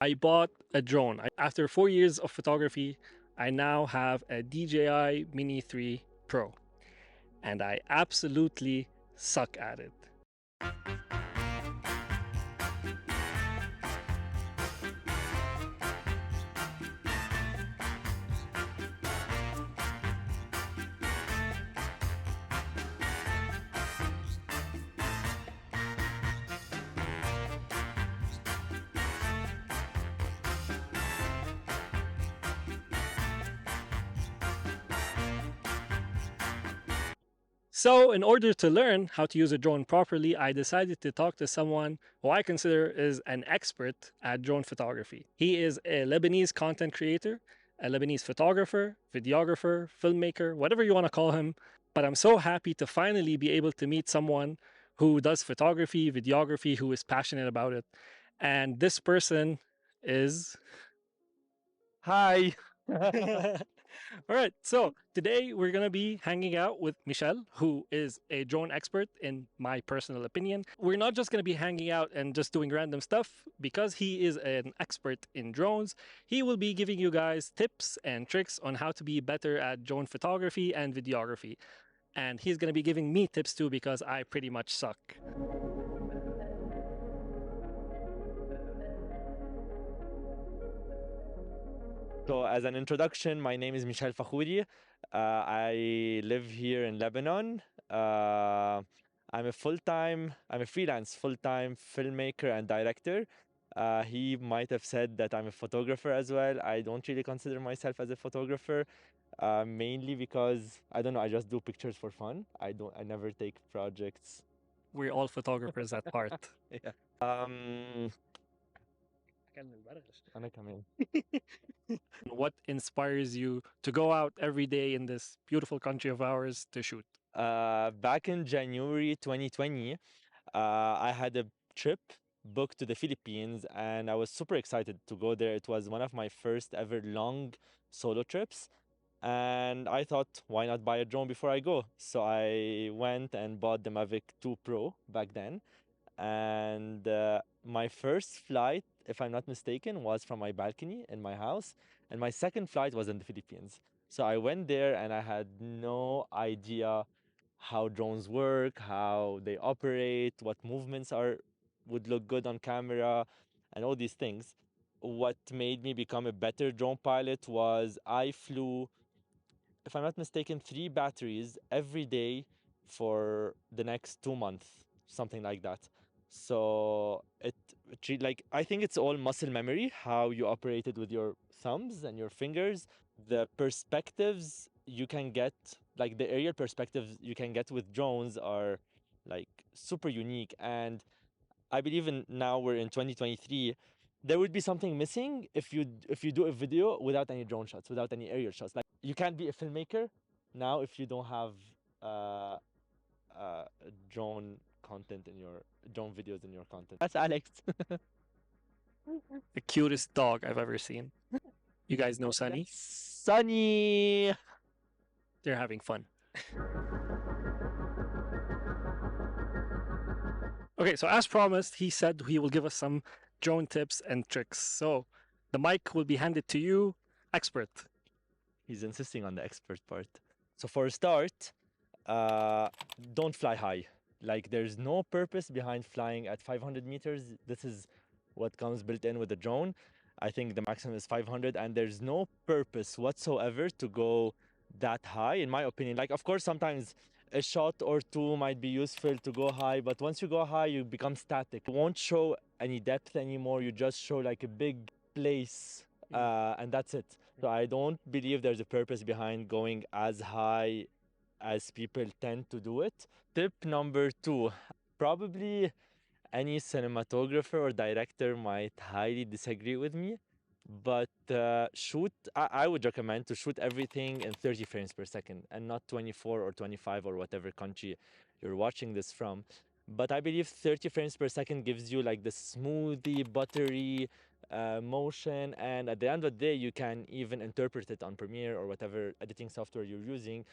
I bought a drone. After 4 years of photography, I now have a DJI Mini 3 Pro, and I absolutely suck at it. So, in order to learn how to use a drone properly, I decided to talk to someone who I consider is an expert at drone photography. He is a Lebanese content creator, a Lebanese photographer, videographer, filmmaker, whatever you want to call him. But I'm so happy to finally be able to meet someone who does photography, videography, who is passionate about it. And this person is Hi. All right, so today we're going to be hanging out with Michel, who is a drone expert, in my personal opinion. We're not just going to be hanging out and just doing random stuff. Because he is an expert in drones, he will be giving you guys tips and tricks on how to be better at drone photography and videography. And he's going to be giving me tips too because I pretty much suck. So, as an introduction, my name is Michel Fakhoury. I live here in Lebanon. I'm a freelance full-time filmmaker and director. He might have said that I'm a photographer as well. I don't really consider myself as a photographer, mainly because I don't know. I just do pictures for fun. I never take projects. We're all photographers at heart. Yeah. أنا كمان. What inspires you to go out every day in this beautiful country of ours to shoot? Back in January 2020, I had a trip booked to the Philippines and I was super excited to go there. It was one of my first ever long solo trips. And I thought, why not buy a drone before I go? So I went and bought the Mavic 2 Pro back then. And my first flight, if I'm not mistaken, was from my balcony in my house. And my second flight was in the Philippines. So I went there and I had no idea how drones work, how they operate, what movements are would look good on camera, and all these things. What made me become a better drone pilot was I flew, if I'm not mistaken, 3 batteries every day for the next 2 months, something like that. So like I think it's all muscle memory, how you operated with your thumbs and your fingers, the perspectives you can get, like the aerial perspectives you can get with drones are like super unique. And I believe in now we're in 2023. There would be something missing if you do a video without any drone shots, without any aerial shots. Like you can't be a filmmaker now if you don't have uh, drone content in your drone videos in your content. That's Alex. The cutest dog I've ever seen. You guys know Sunny? Sunny. They're having fun. Okay, so as promised, he said he will give us some drone tips and tricks. So the mic will be handed to you, expert. He's insisting on the expert part. So for a start, uh, don't fly high. Like there's no purpose behind flying at 500 meters. This is what comes built in with the drone. I think the maximum is 500, and there's no purpose whatsoever to go that high, in my opinion. Like, of course, sometimes a shot or two might be useful to go high, but once you go high, you become static. You won't show any depth anymore. You just show like a big place, and that's it. So I don't believe there's a purpose behind going as high as people tend to do it. Tip number two, probably any cinematographer or director might highly disagree with me, but I would recommend to shoot everything in 30 frames per second and not 24 or 25 or whatever country you're watching this from. But I believe 30 frames per second gives you like the smoothie, buttery motion, and at the end of the day, you can even interpret it on Premiere or whatever editing software you're using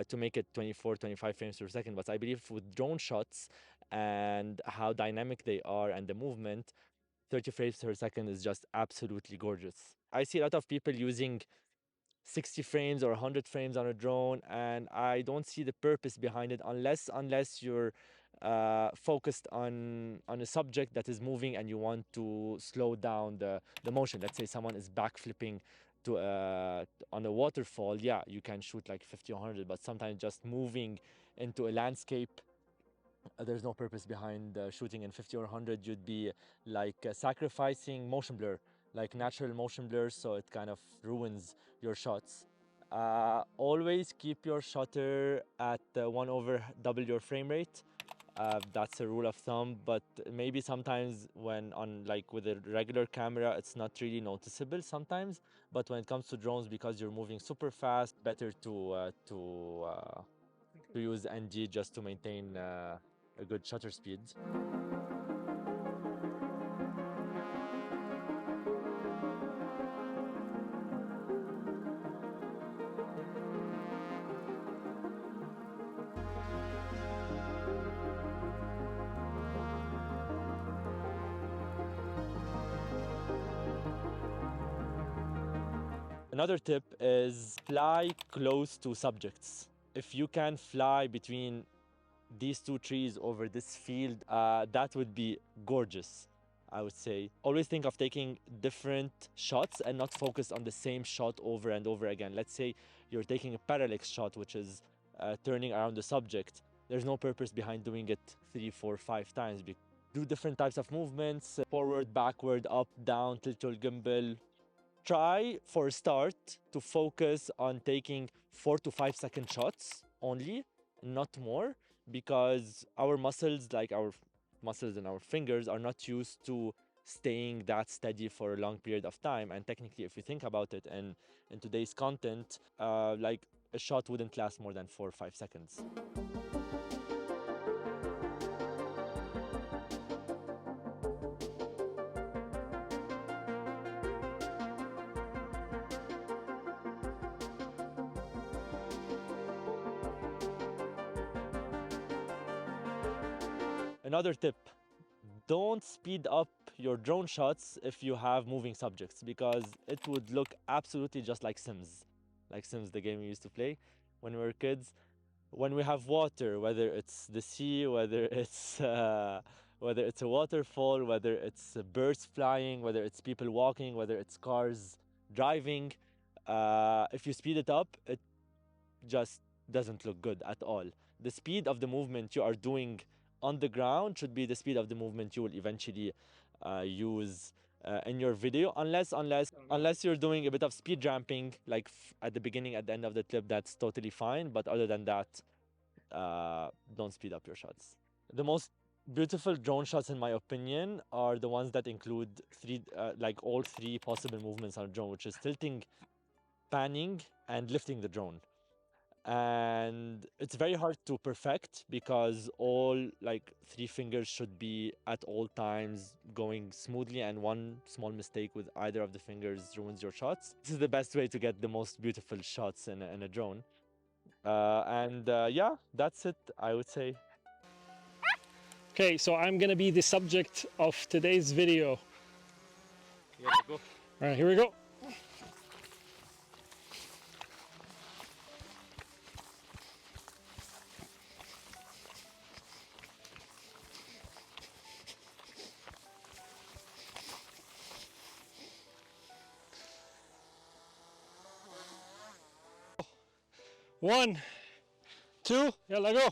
to make it 24, 25 frames per second. But I believe with drone shots and how dynamic they are and the movement, 30 frames per second is just absolutely gorgeous. I see a lot of people using 60 frames or 100 frames on a drone, and I don't see the purpose behind it unless you're focused on a subject that is moving and you want to slow down the motion. Let's say someone is backflipping to on a waterfall. Yeah, you can shoot like 50 or 100, but sometimes just moving into a landscape, there's no purpose behind shooting in 50 or 100. You'd be like sacrificing motion blur, like natural motion blur, so it kind of ruins your shots. Always keep your shutter at 1 over double your frame rate. That's a rule of thumb, but maybe sometimes when on like with a regular camera, it's not really noticeable sometimes. But when it comes to drones, because you're moving super fast, better to use ND just to maintain a good shutter speed. Another tip is fly close to subjects. If you can fly between these two trees over this field, that would be gorgeous, I would say. Always think of taking different shots and not focus on the same shot over and over again. Let's say you're taking a parallax shot, which is turning around the subject. There's no purpose behind doing it 3, 4, 5 times. Do different types of movements, forward, backward, up, down, tilt your gimbal. Try for a start to focus on taking 4 to 5 second shots only, not more, because our muscles, like our muscles in our fingers, are not used to staying that steady for a long period of time. And technically, if you think about it, and in today's content, like a shot wouldn't last more than 4 or 5 seconds. Another tip, don't speed up your drone shots if you have moving subjects, because it would look absolutely just like Sims. Like Sims, the game we used to play when we were kids. When we have water, whether it's the sea, whether it's a waterfall, whether it's birds flying, whether it's people walking, whether it's cars driving, if you speed it up, it just doesn't look good at all. The speed of the movement you are doing on the ground should be the speed of the movement you will eventually use in your video, unless you're doing a bit of speed ramping, like at the beginning, at the end of the clip. That's totally fine. But other than that, don't speed up your shots. The most beautiful drone shots, in my opinion, are the ones that include all three possible movements on a drone, which is tilting, panning, and lifting the drone. And it's very hard to perfect because all like 3 fingers should be at all times going smoothly, and one small mistake with either of the fingers ruins your shots. This is the best way to get the most beautiful shots in a drone. Yeah, that's it, I would say. Okay, so I'm gonna be the subject of today's video. Yeah, go. All right, here we go. One, two, yalla go.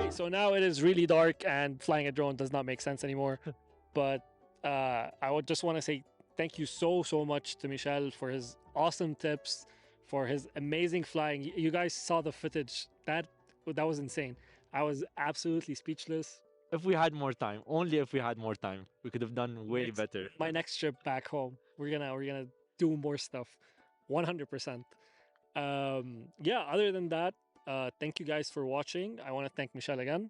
So now it is really dark and flying a drone does not make sense anymore. But I would just want to say thank you so much to Michel for his awesome tips, for his amazing flying. You guys saw the footage. That was insane. I was absolutely speechless. If we had more time, only if we had more time, we could have done way Next, better. my next trip back home, we're gonna do more stuff, 100%. Yeah. Other than that, thank you guys for watching. I want to thank Michel again.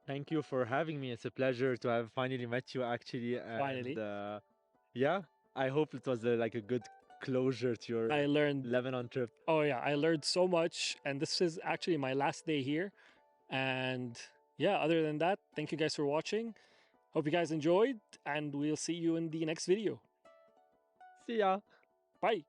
Thank you for having me. It's a pleasure to have finally met you, actually. And Finally, yeah, I hope it was like a good closure to your I learned. Lebanon trip. Oh yeah, I learned so much, and this is actually my last day here. And yeah, other than that, thank you guys for watching. Hope you guys enjoyed, and we'll see you in the next video. See ya. Bye.